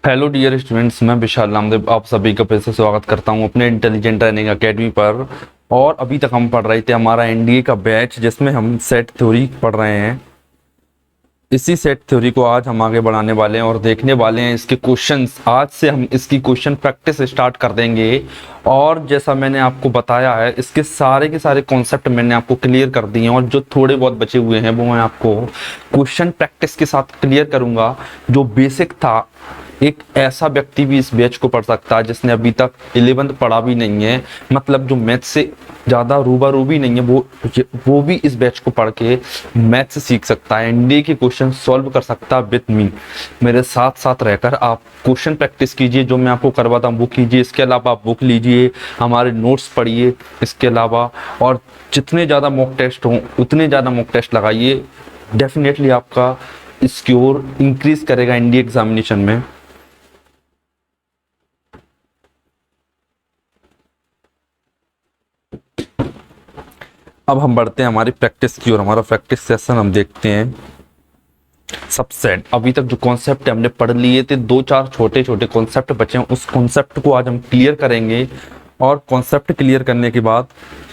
Hello dear students, मैं विशाल नामदेव आप सभी का फिर से स्वागत करता हूं अपने इंटेलिजेंट ट्रेनिंग एकेडमी पर। और अभी तक हम पढ़ रहे थे हमारा एनडीए का बैच, जिसमें हम सेट थ्योरी पढ़ रहे हैं। इसी सेट थ्योरी को आज हम आगे बढ़ाने वाले हैं और देखने वाले हैं इसके क्वेश्चंस। आज से हम इसकी क्वेश्चन प्रैक्टिस स्टार्ट कर देंगे। और जैसा मैंने आपको बताया है, इसके सारे के सारे कॉन्सेप्ट मैंने आपको क्लियर कर दिए हैं, और जो थोड़े बहुत बचे हुए हैं वो मैं आपको क्वेश्चन प्रैक्टिस के साथ क्लियर करूंगा। जो बेसिक था, एक ऐसा व्यक्ति भी इस बैच को पढ़ सकता है जिसने अभी तक 11th पढ़ा भी नहीं है, मतलब जो मैथ से ज़्यादा रूबरू भी नहीं है, वो भी इस बैच को पढ़ के मैथ सीख सकता है, एनडीए के क्वेश्चन सॉल्व कर सकता है विथ मी। मेरे साथ साथ रहकर आप क्वेश्चन प्रैक्टिस कीजिए, जो मैं आपको करवाता हूँ वो कीजिए। इसके अलावा आप बुक लीजिए, हमारे नोट्स पढ़िए। इसके अलावा और जितने ज़्यादा मॉक टेस्ट हों उतने ज़्यादा मॉक टेस्ट लगाइए। डेफिनेटली आपका स्कोर इंक्रीज करेगा एनडीए एग्जामिनेशन में। अब हम बढ़ते हैं हमारी प्रैक्टिस की ओर। हमारा प्रैक्टिस सेशन हम देखते हैं। सबसेट, अभी तक जो कॉन्सेप्ट हमने पढ़ लिए थे, दो चार छोटे छोटे कॉन्सेप्ट बचे हैं, उस कॉन्सेप्ट को आज हम क्लियर करेंगे। और कॉन्सेप्ट क्लियर करने के बाद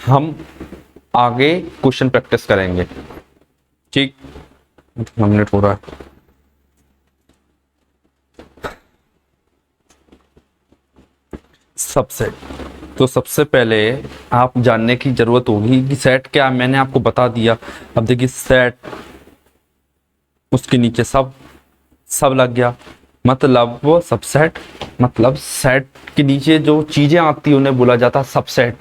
हम आगे क्वेश्चन प्रैक्टिस करेंगे। ठीक, हमने थोड़ा सबसेट, तो सबसे पहले आप जानने की जरूरत होगी कि सेट क्या है। मैंने आपको बता दिया। अब देखिए, सेट, उसके नीचे सब सब लग गया, मतलब वो सबसेट, मतलब सेट के नीचे जो चीजें आती है उन्हें बोला जाता है सबसेट।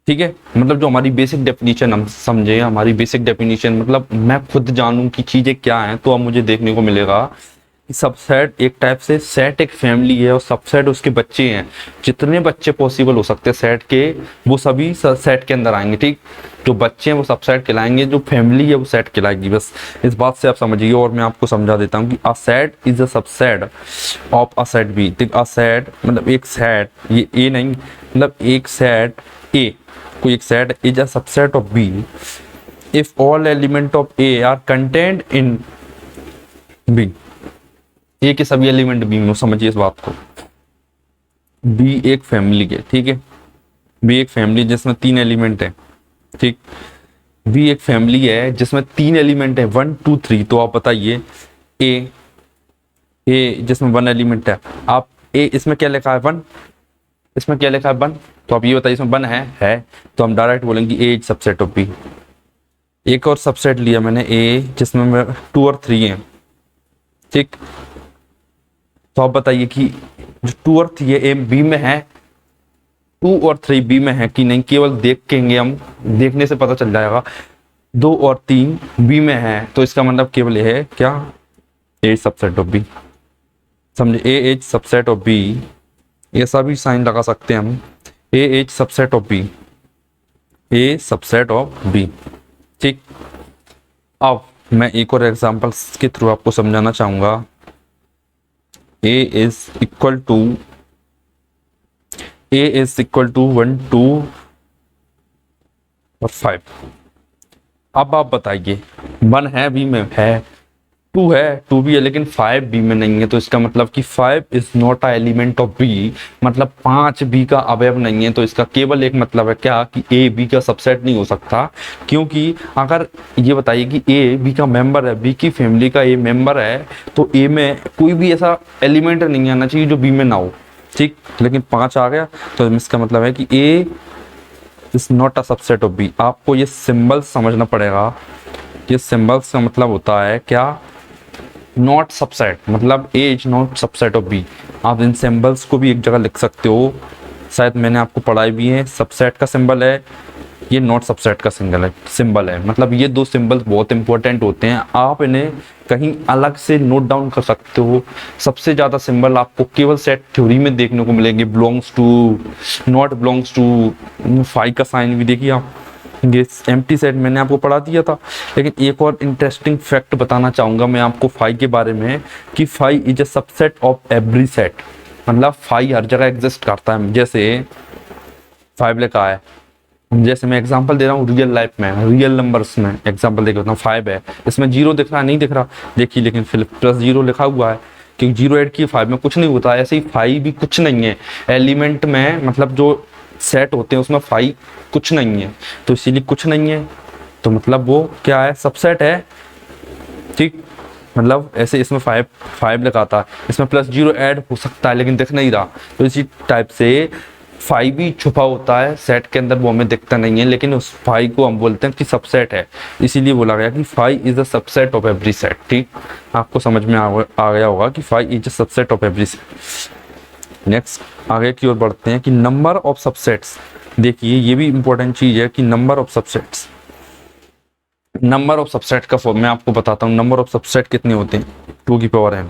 ठीक है, मतलब जो हमारी बेसिक डेफिनेशन हम समझे, हमारी बेसिक डेफिनेशन मतलब मैं खुद जानूं कि चीजें क्या हैं, तो अब मुझे देखने को मिलेगा कि सबसेट एक टाइप से, सेट एक फैमिली है और सबसेट उसके बच्चे हैं। जितने बच्चे पॉसिबल हो सकते हैं सेट के, वो सभी सेट के अंदर आएंगे। ठीक, जो बच्चे हैं वो सबसेट कहलाएंगे, जो फैमिली है वो सेट कहलाएगी। बस इस बात से आप समझिए। और मैं आपको समझा देता हूँ कि a set is a subset of a set B. A set मतलब एक सेट, ये ए नहीं, मतलब एक सेट ए, कोई एक set is a subset of B if all element of A are content in B. A के सभी एलिमेंट बी में, समझिए इस बात को। बी एक फैमिली है, ठीक है, बी एक फैमिली जिसमें 3 एलिमेंट है। ठीक, बी एक फैमिली है जिसमें 3 एलिमेंट है, 1 2 3। तो आप बताइए, ए जिसमें 1 एलिमेंट है, आप ए इसमें क्या लिखा है 1, इसमें क्या लिखा है 1, तो आप ये बताइए इसमें 1 है, तो हम डायरेक्ट बोलेंगे ए इज सबसेट ऑफ बी। एक और सबसेट लिया मैंने ए, जिसमें 2 और 3 है। ठीक, तो आप बताइए कि जो 2 और 3 ए बी में है, 2 और 3 बी में है कि नहीं, केवल देखेंगे हम, देखने से पता चल जाएगा। 2 और 3 बी में है, तो इसका मतलब केवल ये है क्या, ए सबसेट ऑफ बी। समझे, A H subset of B, ऐसा भी साइन लगा सकते हैं हम, A H subset of B, A subset of B. ठीक, अब मैं एक और एग्जांपल्स के थ्रू आपको समझाना चाहूंगा। a is equal to 1 2 और 5। अब आप बताइए, 1 है बी में, है 2 है, 2 भी है, लेकिन 5 बी में नहीं है। तो इसका मतलब कि 5 is not a element of B, मतलब 5 बी का अवयव नहीं है। तो इसका केवल एक मतलब है क्या, कि ए बी का सबसेट नहीं हो सकता। क्योंकि अगर ये बताइए कि ए बी का मेंबर है, बी की फैमिली का ए मेंबर है, तो ए में कोई भी ऐसा एलिमेंट नहीं आना चाहिए जो बी में ना हो। ठीक, लेकिन 5 आ गया, तो इसका मतलब है कि A is not a subset of B. आपको ये सिंबल समझना पड़ेगा। ये सिंबल्स का मतलब होता है क्या, नॉट सबसेट, मतलब A is not subset of B. आप इन सिंबल्स को भी एक जगह लिख सकते हो, शायद मैंने आपको पढ़ाई भी है। सबसेट का सिंबल है, ये नॉट सबसेट का सिंबल है। मतलब ये 2 सिंबल्स बहुत इंपॉर्टेंट होते हैं, आप इन्हें कहीं अलग से नोट डाउन कर सकते हो। सबसे ज़्यादा सिंबल आपको केवल सेट थ्योरी में देखने को मिलेंगे, belongs to, not belongs to, phi का साइन भी देखिए आप, ये एम्प्टी सेट मैंने आपको पढ़ा दिया था। लेकिन एक और इंटरेस्टिंग फैक्ट बताना चाहूंगा मैं आपको फाई के बारे में, कि phi is a subset of every set. मतलब फाई हर जगह एग्जिस्ट करता है। जैसे 5 लिखा है, जैसे मैं एग्जांपल दे रहा हूँ रियल लाइफ में, रियल नंबर्स में एग्जांपल देख लेता हूँ। 5 है, इसमें 0 दिख रहा है, नहीं दिख रहा, देखिए, लेकिन फिर +0 लिखा हुआ है। क्योंकि 0 ऐड किए 5 में कुछ नहीं होता, ऐसे ही 5 भी कुछ नहीं है एलिमेंट में, मतलब जो सेट होते हैं उसमें 5 कुछ नहीं है, तो इसीलिए कुछ नहीं है, तो मतलब वो क्या है, सबसेट है। ठीक, मतलब ऐसे इसमें 5 लिखा था, इसमें +0 ऐड हो सकता है लेकिन दिख नहीं रहा, तो इसी टाइप से 5 भी छुपा होता है सेट के अंदर, वो हमें दिखता नहीं है, लेकिन उस 5 को हम बोलते हैं कि सबसेट है, इसीलिए बोला गया कि 5 is a subset of every set. ठीक, आपको समझ में आ गया होगा कि 5 is a subset of every set. Next आगे की ओर बढ़ते हैं कि नंबर ऑफ सबसेट्स। देखिए ये भी इंपॉर्टेंट चीज है कि number of subsets, number of subset का फॉर्म मैं आपको बताता हूँ। नंबर ऑफ सबसेट कितने होते हैं, 2 की पावर n,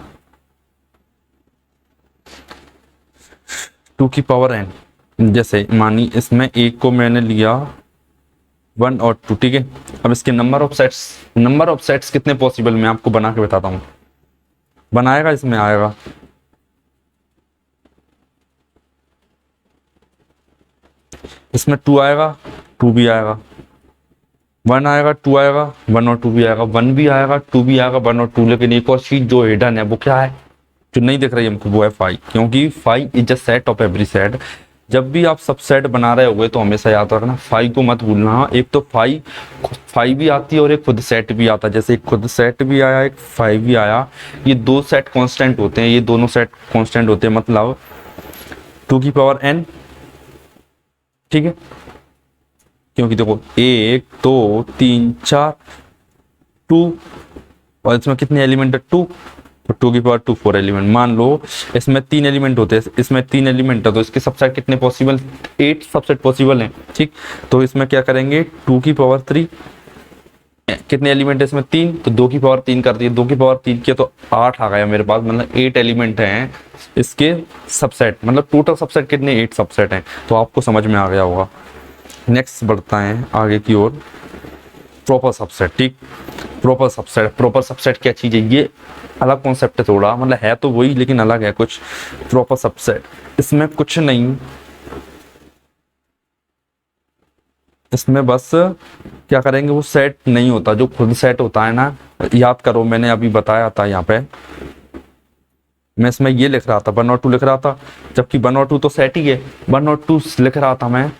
2 की पावर n। जैसे मानी इसमें एक को मैंने लिया 1 और 2, ठीक है। अब इसके नंबर ऑफ सेट्स कितने पॉसिबल, मैं आपको बना के बताता हूँ। बनाएगा, इसमें आएगा इसमें 2 आएगा, 2 भी आएगा, 1 आएगा, 2 आएगा, 1 और 2 भी आएगा, 1 भी आएगा, 2 भी आएगा, 1 और 2। लेकिन एक और चीज जो हिडन है वो क्या है, जो नहीं दिख रही हमको, वो है 5, क्योंकि 5 is a set of every set. जब भी आप सबसेट बना रहे होगे तो हमेशा याद रखना 5 को मत भूलना। एक तो 5 भी आती है और एक खुद सेट भी आता है, जैसे एक खुद सेट भी आया, एक 5 भी आया, ये 2 सेट कांस्टेंट होते हैं, ये दोनों सेट कांस्टेंट होते हैं, मतलब 2 की पावर n, ठीक है। क्योंकि देखो 1 2 3 4 2, और इसमें कितने एलिमेंट है, 2, तो 2 की पावर 2 4 एलिमेंट। मान लो इसमें 3 एलिमेंट होते हैं, इसमें 3 एलिमेंट है, तो इसके सबसेट कितने पॉसिबल, 8 सबसेट पॉसिबल हैं। ठीक, तो इसमें क्या करेंगे, 2 की पावर 3, कितने एलिमेंट है इसमें, 3, तो 2 की पावर 3 कर दिए, 2 की पावर 3 किया तो 8 आ गया मेरे पास, मतलब 8 एलिमेंट हैं इसके सबसेट, मतलब टोटल सबसेट कितने, 8 सबसेट हैं। तो आपको समझ में आ गया होगा। नेक्स्ट बढ़ता है आगे की ओर, प्रॉपर सबसेट। ठीक, प्रॉपर सबसेट क्या चीज है, ये अलग कॉन्सेप्ट है थोड़ा, मतलब है तो वही लेकिन अलग है कुछ। प्रॉपर सबसेट, इसमें कुछ नहीं, इसमें बस क्या करेंगे, वो सेट नहीं होता, जो खुद सेट होता है ना, याद करो मैंने अभी बताया था यहाँ पे, मैं इसमें ये लिख रहा था 1 और 2 लिख रहा था, जबकि 1 और 2 तो सेट ही है, 1 और 2 लिख रहा था मैं।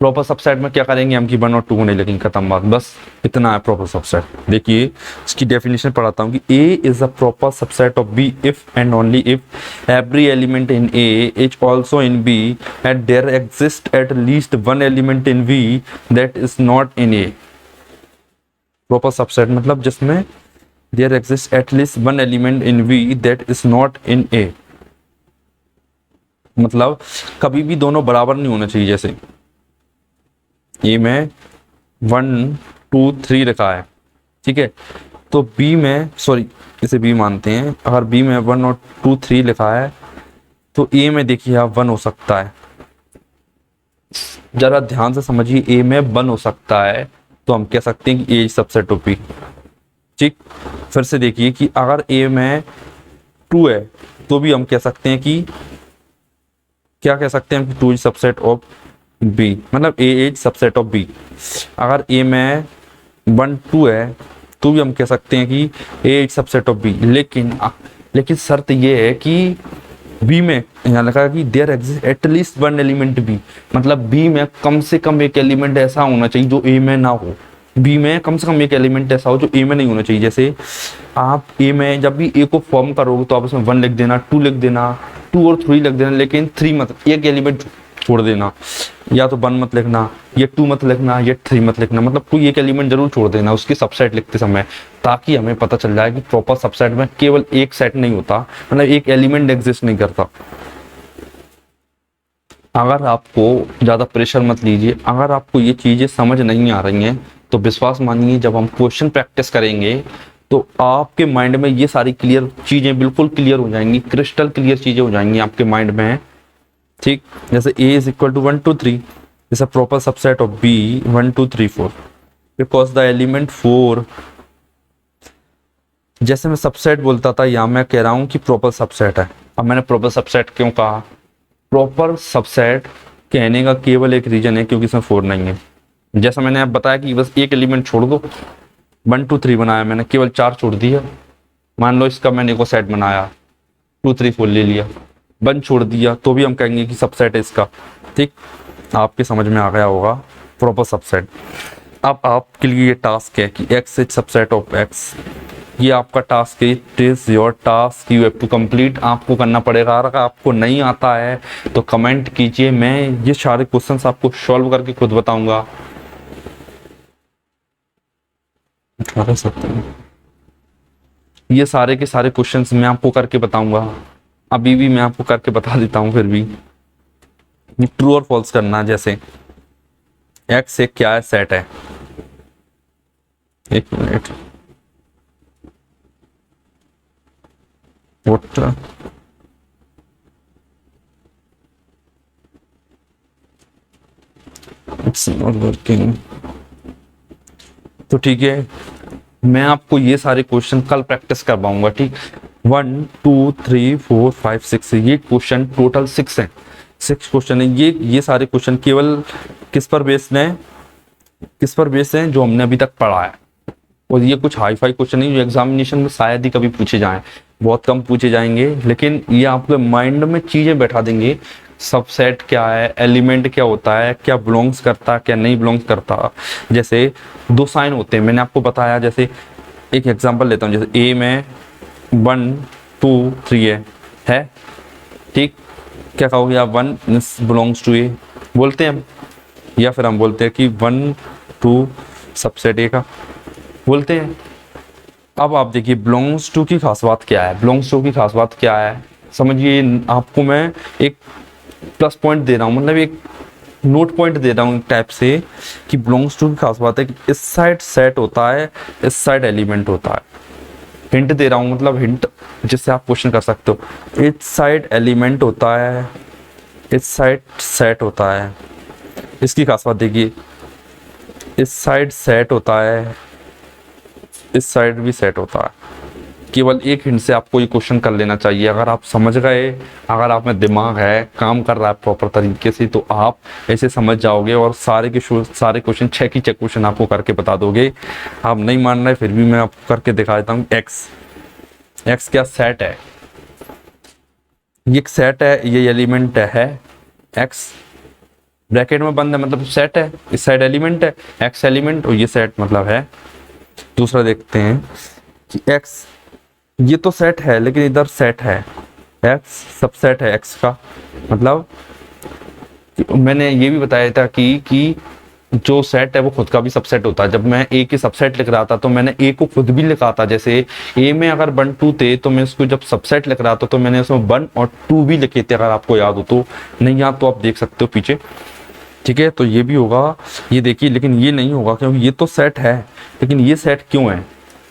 प्रॉपर सबसेट में क्या करेंगे हम कि 1 और 2 को नहीं लिखेंगे, खत्म बात, बस इतना है प्रॉपर सबसेट। देखिए इसकी डेफिनेशन पढ़ाता हूँ कि A is a proper subset of B if and only if every element in A is also in B and there exist at least one element in V that is not in A। Proper subset मतलब जिसमें there exist at least one element in V that is not in A, मतलब कभी भी दोनों बराबर नहीं होना चाहिए। जैसे ए में 1 2 3 लिखा है, ठीक है, तो बी में, सॉरी इसे बी मानते हैं, अगर बी में 1 और 2 3 लिखा है तो ए में देखिए आप 1 हो सकता है। जरा ध्यान से समझिए, ए में 1 हो सकता है, तो हम कह सकते हैं कि ए सबसेट ऑफ बी। ठीक, फिर से देखिए कि अगर ए में 2 है तो भी हम कह सकते हैं कि, क्या कह सकते हैं कि 2 इज सबसेट ऑफ बी, मतलब A is subset of B. अगर ए में 1 2 है तो भी हम कह सकते हैं कि A is subset of B, लेकिन शर्त ये है कि बी में, यहाँ लिखा है कि there exist at least one element B, मतलब बी में कम से कम एक एलिमेंट ऐसा होना चाहिए जो ए में ना हो। बी में कम से कम एक एलिमेंट ऐसा हो जो ए में नहीं होना चाहिए। जैसे आप ए में जब भी ए को फॉर्म करोगे तो आप इसमें 1 लिख देना, 2 लिख देना, 2 और 3 लिख देना, लेकिन 3 मत, एक एलिमेंट छोड़ देना, या तो 1 मत लिखना, ये 2 मत लिखना, ये 3 मत लिखना, मतलब कोई एक एलिमेंट जरूर छोड़ देना उसकी सबसेट लिखते समय, ताकि हमें पता चल जाए कि प्रॉपर सबसेट में केवल एक सेट नहीं होता, मतलब एक एलिमेंट एग्जिस्ट नहीं करता। अगर आपको ज्यादा प्रेशर मत लीजिए, अगर आपको ये चीजें समझ नहीं आ रही हैं तो विश्वास मानिए जब हम क्वेश्चन प्रैक्टिस करेंगे तो आपके माइंड में ये सारी क्लियर चीजें बिल्कुल क्लियर हो जाएंगी, क्रिस्टल क्लियर चीजें हो जाएंगी आपके माइंड में। ठीक, जैसे a is equal to 1 2 3 is a proper subset of b 1 2 3 4 because the element 4, जैसे मैं सबसेट बोलता था, यहाँ मैं कह रहा हूँ कि प्रॉपर सबसेट है। अब मैंने प्रॉपर सबसेट क्यों कहा, प्रॉपर सबसेट कहने का केवल एक रीजन है क्योंकि इसमें 4 नहीं है। जैसा मैंने अब बताया कि बस एक एलिमेंट छोड़ दो, 1 2 3 बनाया मैंने, केवल 4 छोड़ दिया। मान लो इसका मैंने एक सेट बनाया 2 3 4 ले लिया, 1 छोड़ दिया तो भी हम कहेंगे कि सबसेट है इसका। ठीक, आपके समझ में आ गया होगा प्रॉपर सबसेट। अब आपके लिए ये टास्क है कि x is subset of x। ये आपका टास्क है, it is your task, you have to complete. आपको करना पड़ेगा। अगर आपको नहीं आता है तो कमेंट कीजिए, मैं ये सारे क्वेश्चंस आपको सॉल्व करके खुद बताऊंगा। 18 ये सारे के सारे क्वेश्चंस मैं आपको करके बताऊंगा। अभी भी मैं आपको करके बता देता हूं। फिर भी ट्रू और फॉल्स करना। जैसे x एक क्या है, सेट है। एक minute, what, it's not working. तो ठीक है, मैं आपको ये सारे क्वेश्चन कल प्रैक्टिस करवाऊंगा। ठीक, 1 2 3 4 5 6 ये क्वेश्चन टोटल 6 हैं। 6 क्वेश्चन है। ये सारे क्वेश्चन केवल किस पर बेस्ड हैं, किस पर बेस्ड हैं, जो हमने अभी तक पढ़ा है। और ये कुछ हाई फाई क्वेश्चन नहीं जो एग्जामिनेशन में शायद ही कभी पूछे जाएं, बहुत कम पूछे जाएंगे, लेकिन ये आपके माइंड में चीजें बैठा देंगे। सबसेट क्या है, एलिमेंट क्या होता है, क्या बिलोंग्स करता है, क्या नहीं बिलोंग्स करता। जैसे 2 साइन होते हैं, मैंने आपको बताया। जैसे एक एग्जांपल लेता हूँ, जैसे ए में 1 2 3 है। ठीक, क्या कहोगे आप, 1 बिलोंग्स टू ए बोलते हैं हम, या फिर हम बोलते हैं कि 1 2 सबसेट ए का बोलते हैं। अब आप देखिए बिलोंग्स टू की खास बात क्या है। बिलोंग्स टू की खास बात क्या है समझिए। आपको मैं एक प्लस पॉइंट दे रहा हूँ, मतलब एक नोट पॉइंट दे रहा हूँ एक टाइप से, कि बिलोंग्स टू की खास बात है कि इस साइड सेट होता है, इस साइड एलिमेंट होता है। हिंट दे रहा हूँ, मतलब हिंट जिससे आप क्वेश्चन कर सकते हो। इस साइड एलिमेंट होता है, इस साइड सेट होता है। इसकी खास बात देखिए, इस साइड सेट होता है, इस साइड भी सेट होता है। केवल एक हिंट से आपको ये क्वेश्चन कर लेना चाहिए। अगर आप समझ गए, अगर आप में दिमाग है, काम कर रहा है प्रॉपर तरीके से, तो आप ऐसे समझ जाओगे और सारे सारे क्वेश्चन 6 की 6 क्वेश्चन आपको करके बता दोगे। आप नहीं मान रहे फिर भी मैं आपको करके दिखा देता हूँ। एक्स क्या, सेट है। ये एक सेट है, ये एलिमेंट है। एक्स ब्रैकेट में बंद है मतलब सेट है, इस साइड एलिमेंट है, एक्स एलिमेंट, और ये सेट मतलब है। दूसरा देखते हैं कि एक्स, ये तो सेट है लेकिन इधर सेट है, एक्स सबसेट है एक्स का। मतलब मैंने ये भी बताया था कि जो सेट है वो खुद का भी सबसेट होता है। जब मैं ए के सबसेट लिख रहा था तो मैंने ए को खुद भी लिखा था। जैसे ए में अगर 1 2 थे तो मैं उसको जब सबसेट लिख रहा था तो मैंने उसमें 1 और 2 भी लिखे थे। अगर आपको याद हो तो, नहीं याद तो आप देख सकते हो पीछे। ठीक है, तो ये भी होगा, ये देखिए। लेकिन ये नहीं होगा क्योंकि ये तो सेट है, लेकिन ये सेट क्यों है।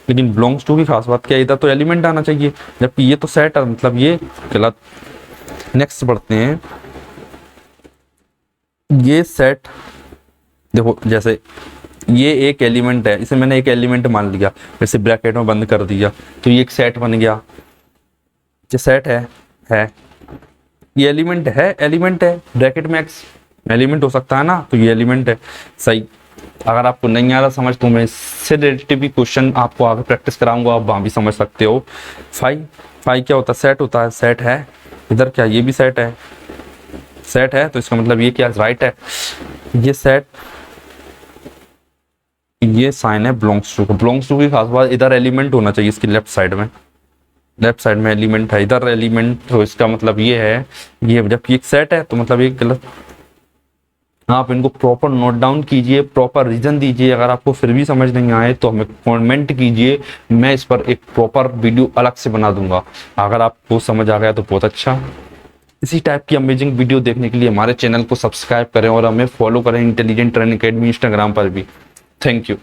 लेकिन बिलोंग्स टू की खास बात क्या है, इधर तो एलिमेंट आना चाहिए, जबकि ये तो सेट है, मतलब ये गलत। नेक्स्ट बढ़ते हैं। ये सेट देखो, जैसे ये एक एलिमेंट है, इसे मैंने एक एलिमेंट मान लिया, जैसे ब्रैकेट में बंद कर दिया, तो ये एक सेट बन गया। ये सेट है, ये एलिमेंट है, एलिमेंट है, ब्रैकेट में एक्स एलिमेंट हो सकता है ना, तो ये एलिमेंट है। सही। अगर आपको नहीं आ रहा समझ तो मैं इससे रिलेटेड भी क्वेश्चन आपको आगे प्रैक्टिस कराऊंगा, आप वहां भी समझ सकते हो। फाइव क्या होता है, सेट होता है, सेट है। इधर क्या, ये भी सेट है, सेट है, तो इसका मतलब ये क्या, राइट है। ये सेट, ये साइन है बिलोंग्स टू। बिलोंग्स टू की खास बात, इधर एलिमेंट होना चाहिए इसकी लेफ्ट साइड में एलिमेंट है, इधर एलिमेंट, तो इसका मतलब ये है, ये जबकि एक सेट है तो मतलब ये गलत। आप इनको प्रॉपर नोट डाउन कीजिए, प्रॉपर रीजन दीजिए। अगर आपको फिर भी समझ नहीं आए तो हमें कमेंट कीजिए, मैं इस पर एक प्रॉपर वीडियो अलग से बना दूंगा। अगर आपको समझ आ गया तो बहुत अच्छा। इसी टाइप की अमेजिंग वीडियो देखने के लिए हमारे चैनल को सब्सक्राइब करें और हमें फॉलो करें इंटेलिजेंट ट्रेनिंग अकेडमी इंस्टाग्राम पर भी। Thank you.